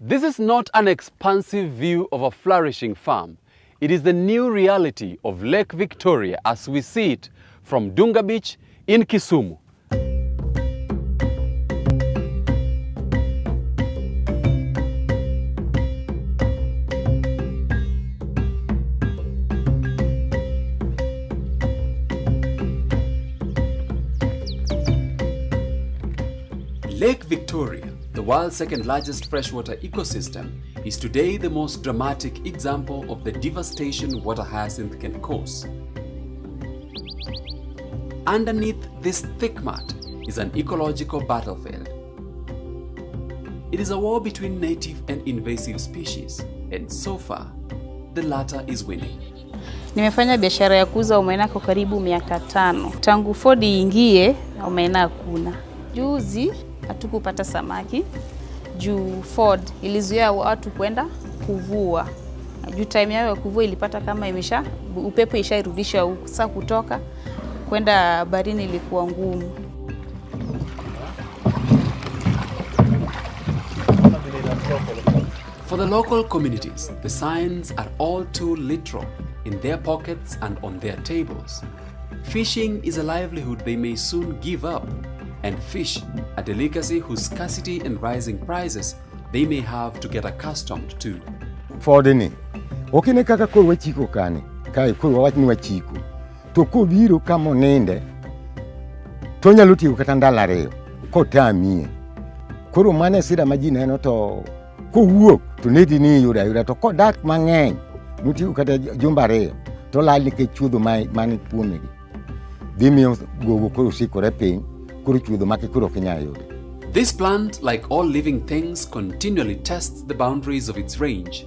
This is not an expansive view of a flourishing farm. It is the new reality of Lake Victoria as we see it from Dunga Beach in Kisumu. Lake Victoria, the world's second largest freshwater ecosystem, is today the most dramatic example of the devastation water hyacinth can cause. Underneath this thick mud is an ecological battlefield. It is a war between native and invasive species, and so far, the latter is winning. Nimefanya biashara ya kuuza omena kwa karibu miaka 5. Tangu Ford iingie, omena hakuna. Juzi hatukupata samaki juu Ford ilizuia watu kwenda kuvua. Juu time yao ya kuvua ilipata kama upepo ishairudisha huko. Sasa kutoka kwenda baharini ilikuwa ngumu. For the local communities, the signs are all too literal in their pockets and on their tables. Fishing is a livelihood they may soon give up, and fish, a delicacy whose scarcity and rising prices they may have to get accustomed to. Fordini, okine kaka ko wachiko kani, kai ko wachni wachiko. To ko biro kama nende. To nyalo tiyo kata ndala reyo, ko tamie. Koro mane sira majina eno to ko wuok to nedi ni yuda to ko dak mang'eny. Mutiyo kata jumba reyo, to lal ke chudo mani puonegi. Dimiyo gogo ko usikore piny. This plant, like all living things, continually tests the boundaries of its range.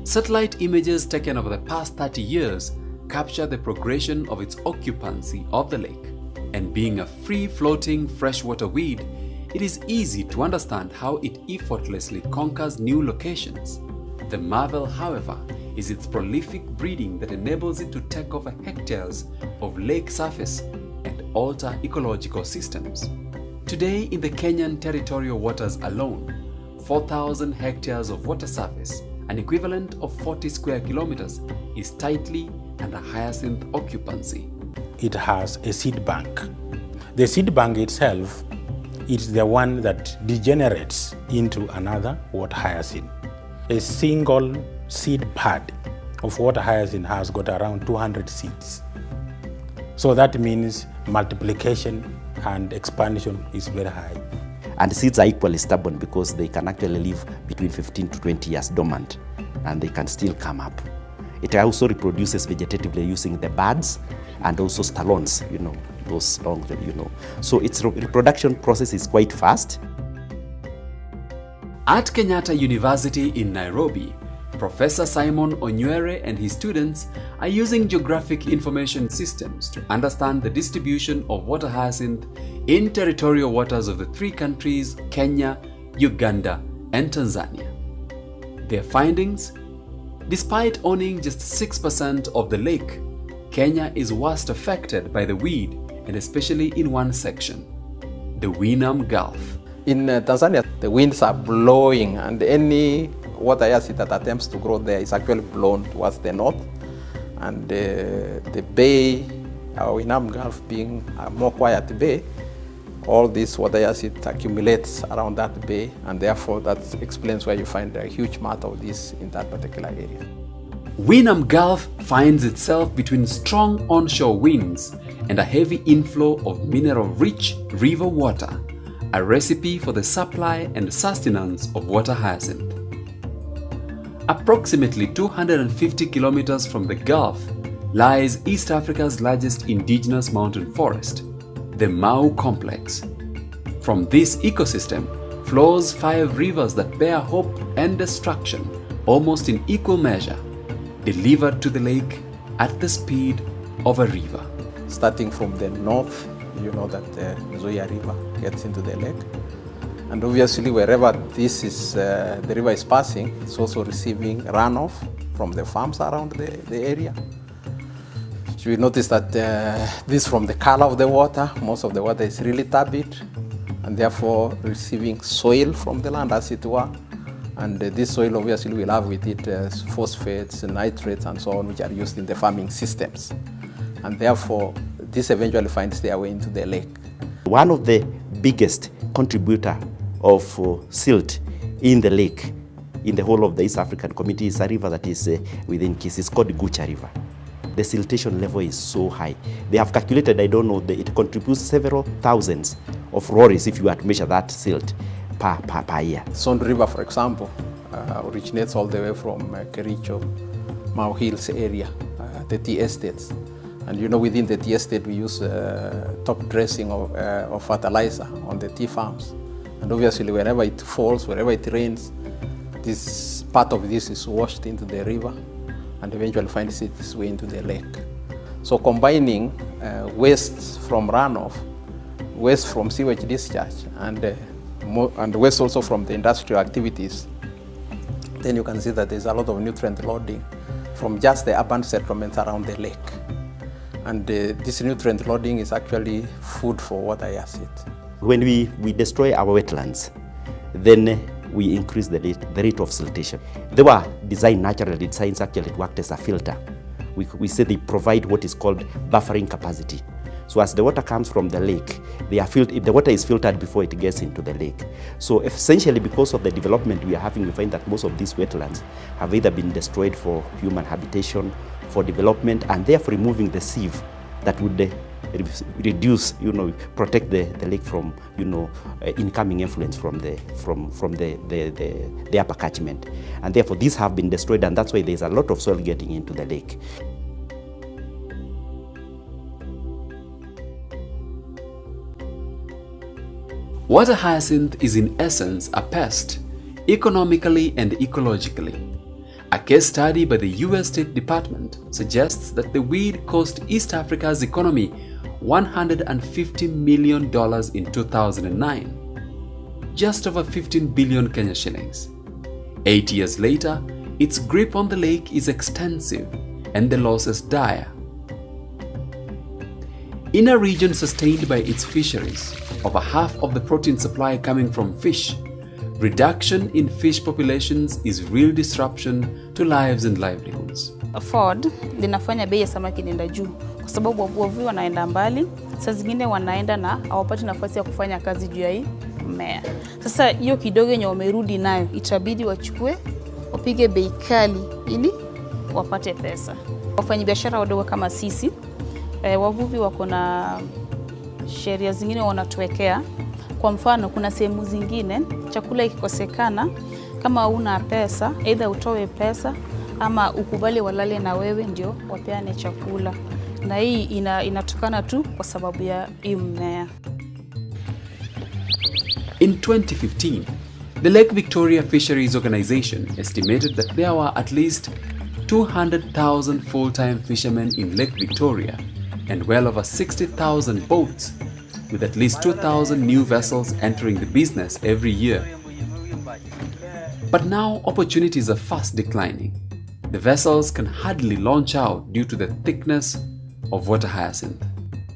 Satellite images taken over the past 30 years capture the progression of its occupancy of the lake. And being a free-floating freshwater weed, it is easy to understand how it effortlessly conquers new locations. The marvel, however, is its prolific breeding that enables it to take over hectares of lake surface and alter ecological systems. Today, in the Kenyan territorial waters alone, 4,000 hectares of water surface, an equivalent of 40 square kilometers, is tightly under hyacinth occupancy. It has a seed bank. The seed bank itself is the one that degenerates into another water hyacinth. A single seed pad of water hyacinth has got around 200 seeds. So that means multiplication and expansion is very high. And the seeds are equally stubborn because they can actually live between 15 to 20 years dormant and they can still come up. It also reproduces vegetatively using the buds and also stolons, those long, So its reproduction process is quite fast. At Kenyatta University in Nairobi, Professor Simon Onywere and his students are using geographic information systems to understand the distribution of water hyacinth in territorial waters of the 3 countries, Kenya, Uganda, and Tanzania. Their findings? Despite owning just 6% of the lake, Kenya is worst affected by the weed, and especially in one section, the Winam Gulf. In Tanzania, the winds are blowing, and any water hyacinth that attempts to grow there is actually blown towards the north. And the bay, our Winam Gulf being a more quiet bay, all this water hyacinth accumulates around that bay, and therefore that explains why you find a huge amount of this in that particular area. Winam Gulf finds itself between strong onshore winds and a heavy inflow of mineral-rich river water, a recipe for the supply and sustenance of water hyacinth. Approximately 250 kilometers from the Gulf lies East Africa's largest indigenous mountain forest, the Mau Complex. From this ecosystem flows 5 rivers that bear hope and destruction almost in equal measure, delivered to the lake at the speed of a river. Starting from the north, you know that the Zoya River gets into the lake. And obviously wherever the river is passing, it's also receiving runoff from the farms around the area. So we notice that this from the color of the water, most of the water is really turbid and therefore receiving soil from the land as it were. And this soil obviously will have with it phosphates, nitrates, and so on, which are used in the farming systems. And therefore, this eventually finds their way into the lake. One of the biggest contributor of silt in the lake, in the whole of the East African community, is a river that is within Kisii. It's called Gucha River. The siltation level is so high. They have calculated, I don't know, it contributes several thousands of lorries if you were to measure that silt per year. Son River, for example, originates all the way from Kericho, Mau Hills area, the tea estates. And you know, within the tea estate, we use top dressing of fertilizer on the tea farms. And obviously, wherever it falls, wherever it rains, this part of this is washed into the river and eventually finds its way into the lake. So combining waste from runoff, waste from sewage discharge, and waste also from the industrial activities, then you can see that there's a lot of nutrient loading from just the urban settlements around the lake. And this nutrient loading is actually food for water hyacinth. When we destroy our wetlands, then we increase the rate of siltation. They were designed naturally. Science actually worked as a filter. We say they provide what is called buffering capacity. So as the water comes from the lake, the water is filtered before it gets into the lake. So essentially, because of the development we are having, we find that most of these wetlands have either been destroyed for human habitation, for development, and therefore removing the sieve that would reduce, protect the lake from, incoming influence from the upper catchment. And therefore these have been destroyed, and that's why there's a lot of soil getting into the lake. Water hyacinth is in essence a pest, economically and ecologically. A case study by the US State Department suggests that the weed cost East Africa's economy $150 million in 2009, just over 15 billion Kenya shillings. 8 years later, its grip on the lake is extensive and the losses dire. In a region sustained by its fisheries, over half of the protein supply coming from fish, reduction in fish populations is real disruption to lives and livelihoods. Ford linafanya bei ya samaki nenda juu kwa sababu wavuvi wanaenda mbali, saa zingine wanaenda na hawapati nafasi ya kufanya kazi juu ya hii mmea. Sasa hiyo kidogo yenye wamerudi nayo itabidi wachukue, wapige bei kali ili wapate pesa. Wafanyabiashara wadogo kama sisi, wavuvi wako na sheria zingine wanatuwekea. Kwa mfano, kuna sehemu zingine chakula ikikosekana, kama una pesa, either utoe pesa ama ukubali walale na wewe ndio wapeane chakula. Na hii inatokana tu kwa sababu ya hii mmea. In 2015, the Lake Victoria Fisheries Organization estimated that there were at least 200,000 full-time fishermen in Lake Victoria and well over 60,000 boats, with at least 2,000 new vessels entering the business every year. But now opportunities are fast declining. The vessels can hardly launch out due to the thickness of water hyacinth.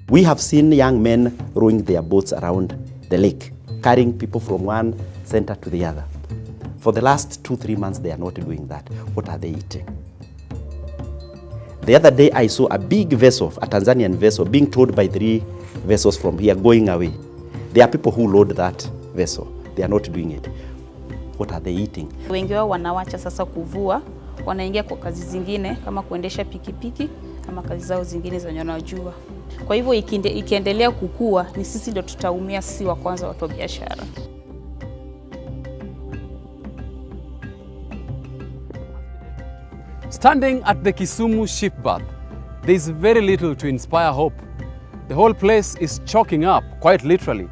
We have seen young men rowing their boats around the lake, carrying people from one center to the other. For the last 2-3 months, they are not doing that. What are they eating? The other day, I saw a big vessel, a Tanzanian vessel, being towed by 3 vessels from here going away. There are people who load that vessel. They are not doing it. What are they eating? Wengi wao wanawacha sasa kuvua, wanaingia kwa kazi zingine kama kuendesha pikipiki ama kazi zao zingine zenye wanajua. Kwa hivyo ikiendelea kukua, ni sisi ndio tutaumia, sisi wa kwanza watu wa biashara. Standing at the Kisumu ship berth, there is very little to inspire hope. The whole place is choking up, quite literally.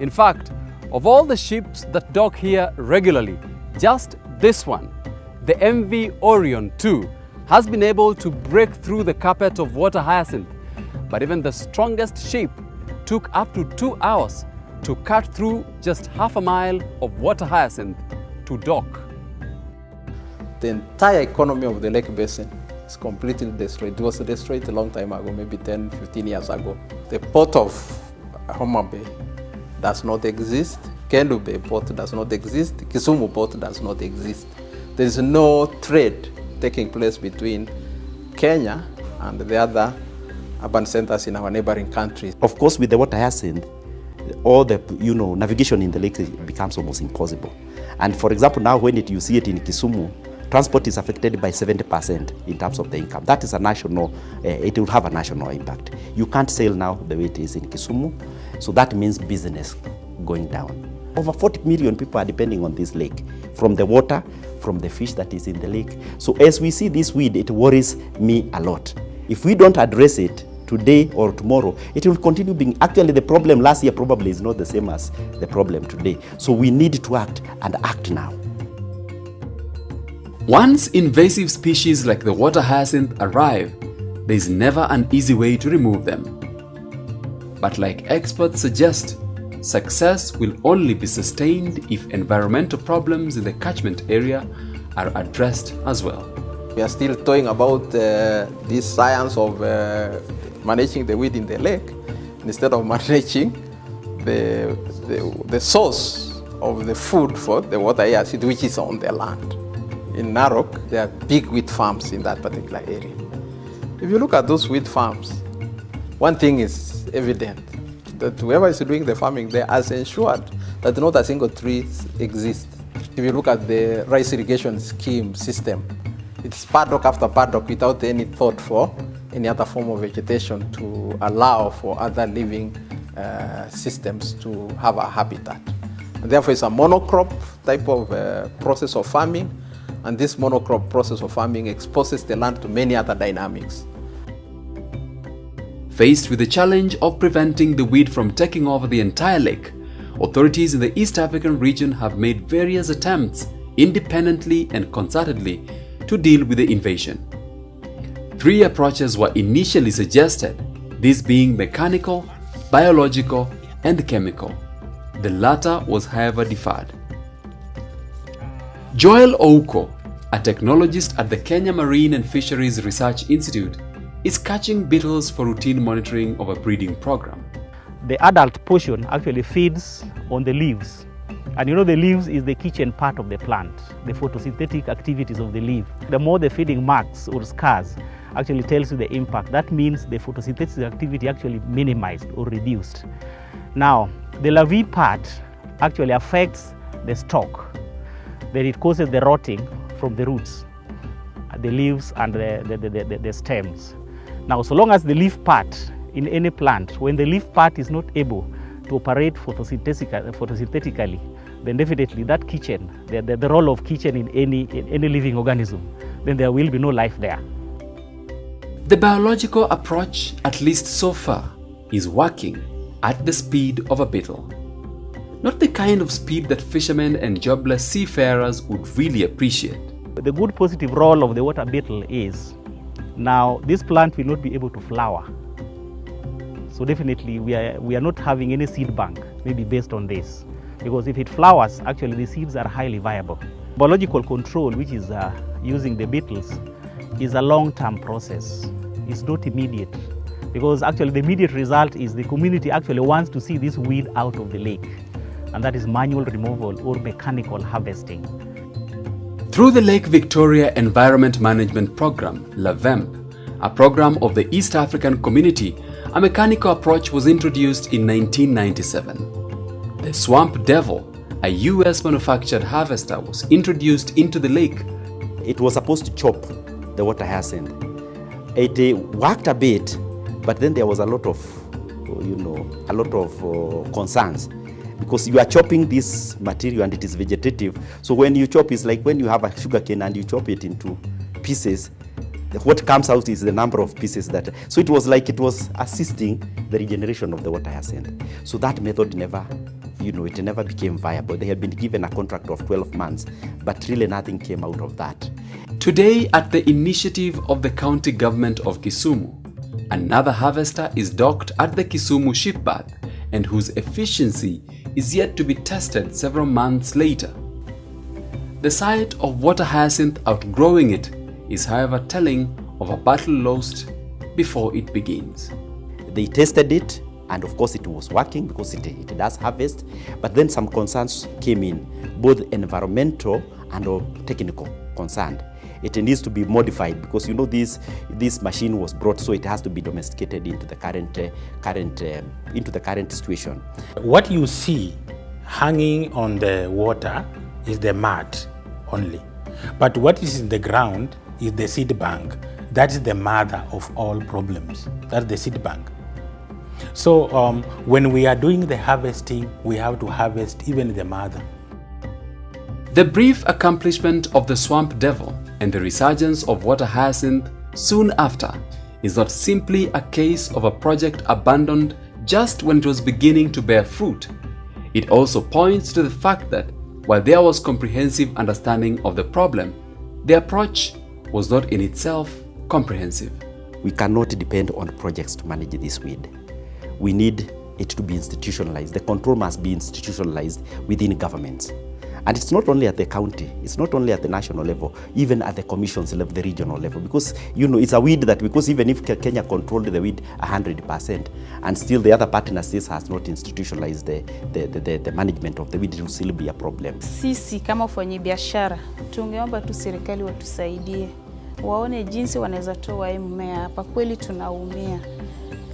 In fact, of all the ships that dock here regularly, just this one, the MV Orion 2, has been able to break through the carpet of water hyacinth. But even the strongest ship took up to 2 hours to cut through just half a mile of water hyacinth to dock. The entire economy of the lake basin is completely destroyed. It was destroyed a long time ago, maybe 10-15 years ago. The port of Homa Bay does not exist. Kendu Bay port does not exist, Kisumu port does not exist. There is no trade taking place between Kenya and the other urban centers in our neighboring countries. Of course, with the water hyacinth, all the navigation in the lake becomes almost impossible. And for example, now when you see it in Kisumu, transport is affected by 70% in terms of the income. That is a national, it will have a national impact. You can't sail now the way it is in Kisumu, so that means business going down. Over 40 million people are depending on this lake, from the water, from the fish that is in the lake. So as we see this weed, it worries me a lot. If we don't address it today or tomorrow, it will continue being, actually the problem last year probably is not the same as the problem today. So we need to act, and act now. Once invasive species like the water hyacinth arrive, there is never an easy way to remove them. But like experts suggest, success will only be sustained if environmental problems in the catchment area are addressed as well. We are still talking about this science of managing the weed in the lake instead of managing the source of the food for the water hyacinth, which is on the land. In Narok, there are big wheat farms in that particular area. If you look at those wheat farms, one thing is evident, that whoever is doing the farming there has ensured that not a single tree exists. If you look at the rice irrigation scheme system, it's paddock after paddock without any thought for any other form of vegetation to allow for other living systems to have a habitat. And therefore, it's a monocrop type of process of farming, and this monocrop process of farming exposes the land to many other dynamics. Faced with the challenge of preventing the weed from taking over the entire lake, authorities in the East African region have made various attempts independently and concertedly to deal with the invasion. 3 approaches were initially suggested, these being mechanical, biological, and chemical. The latter was however deferred. Joel Ouko, a technologist at the Kenya Marine and Fisheries Research Institute, is catching beetles for routine monitoring of a breeding program. The adult portion actually feeds on the leaves. And the leaves is the kitchen part of the plant, the photosynthetic activities of the leaf. The more the feeding marks or scars actually tells you the impact. That means the photosynthetic activity actually minimized or reduced. Now, the larvae part actually affects the stalk. Then it causes the rotting from the roots, the leaves and the stems. Now, so long as the leaf part in any plant, when the leaf part is not able to operate photosynthetically, then definitely that kitchen, the role of kitchen in any living organism, then there will be no life there. The biological approach, at least so far, is working at the speed of a beetle. Not the kind of speed that fishermen and jobless seafarers would really appreciate. The good positive role of the water beetle is, now this plant will not be able to flower. So definitely we are not having any seed bank, maybe based on this. Because if it flowers, actually the seeds are highly viable. Biological control, which is using the beetles, is a long-term process. It's not immediate. Because actually the immediate result is the community actually wants to see this weed out of the lake. And that is manual removal or mechanical harvesting. Through the Lake Victoria Environment Management Program, LAVEMP, a program of the East African Community, a mechanical approach was introduced in 1997. The Swamp Devil, a US-manufactured harvester, was introduced into the lake. It was supposed to chop the water hyacinth. It worked a bit, but then there was a lot of concerns. Because you are chopping this material and it is vegetative. So when you chop, it's like when you have a sugar cane and you chop it into pieces, what comes out is the number of pieces that. So it was like it was assisting the regeneration of the water hyacinth. So that method never, it never became viable. They had been given a contract of 12 months, but really nothing came out of that. Today, at the initiative of the county government of Kisumu, another harvester is docked at the Kisumu shipberth, and whose efficiency is yet to be tested several months later. The sight of water hyacinth outgrowing it is however telling of a battle lost before it begins. They tested it And of course it was working because it does harvest, but then some concerns came in, both environmental and technical concern. It needs to be modified because this machine was brought, so it has to be domesticated into the current situation. What you see hanging on the water is the mud only, but what is in the ground is the seed bank. That is the mother of all problems. That's the seed bank. So when we are doing the harvesting, we have to harvest even the mother. The brief accomplishment of the swamp devil and the resurgence of water hyacinth soon after is not simply a case of a project abandoned just when it was beginning to bear fruit. It also points to the fact that while there was comprehensive understanding of the problem, the approach was not in itself comprehensive. We cannot depend on projects to manage this weed. We need it to be institutionalized. The control must be institutionalized within governments. And it's not only at the county, it's not only at the national level, even at the commissions level, the regional level, because it's a weed that, because even if Kenya controlled the weed 100%, and still the other partner states has not institutionalized the management of the weed, it will still be a problem. Sisi kama wafanyabiashara tungeomba tu serikali watusaidie, waone jinsi wanaweza toa hii mmea hapa. Kweli tunaumia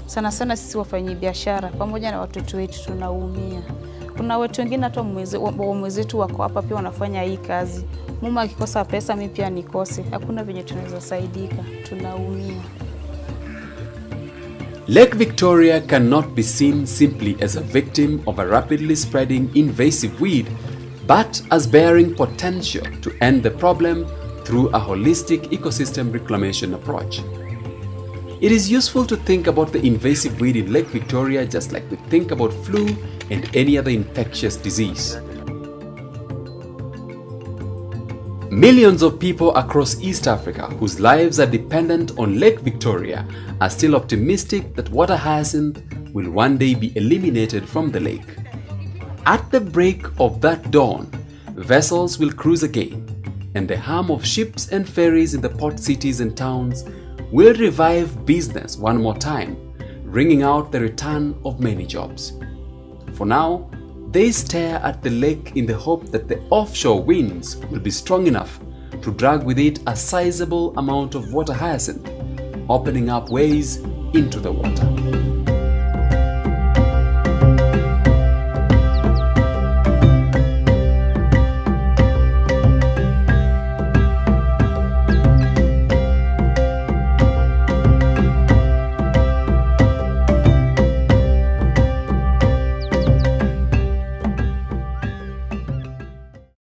sana sana sisi wafanyabiashara, pamoja na watoto wetu tunaumia. Kuna watu wengine hata mwezetu wako hapa pia wanafanya hii kazi. Mume akikosa pesa, mimi pia nikose. Hakuna venye tunaweza saidika. Tunaumia. Lake Victoria cannot be seen simply as a victim of a rapidly spreading invasive weed, but as bearing potential to end the problem through a holistic ecosystem reclamation approach. It is useful to think about the invasive weed in Lake Victoria just like we think about flu and any other infectious disease. Millions of people across East Africa whose lives are dependent on Lake Victoria are still optimistic that water hyacinth will one day be eliminated from the lake. At the break of that dawn, vessels will cruise again, and the hum of ships and ferries in the port cities and towns will revive business one more time, ringing out the return of many jobs. For now, they stare at the lake in the hope that the offshore winds will be strong enough to drag with it a sizable amount of water hyacinth, opening up ways into the water.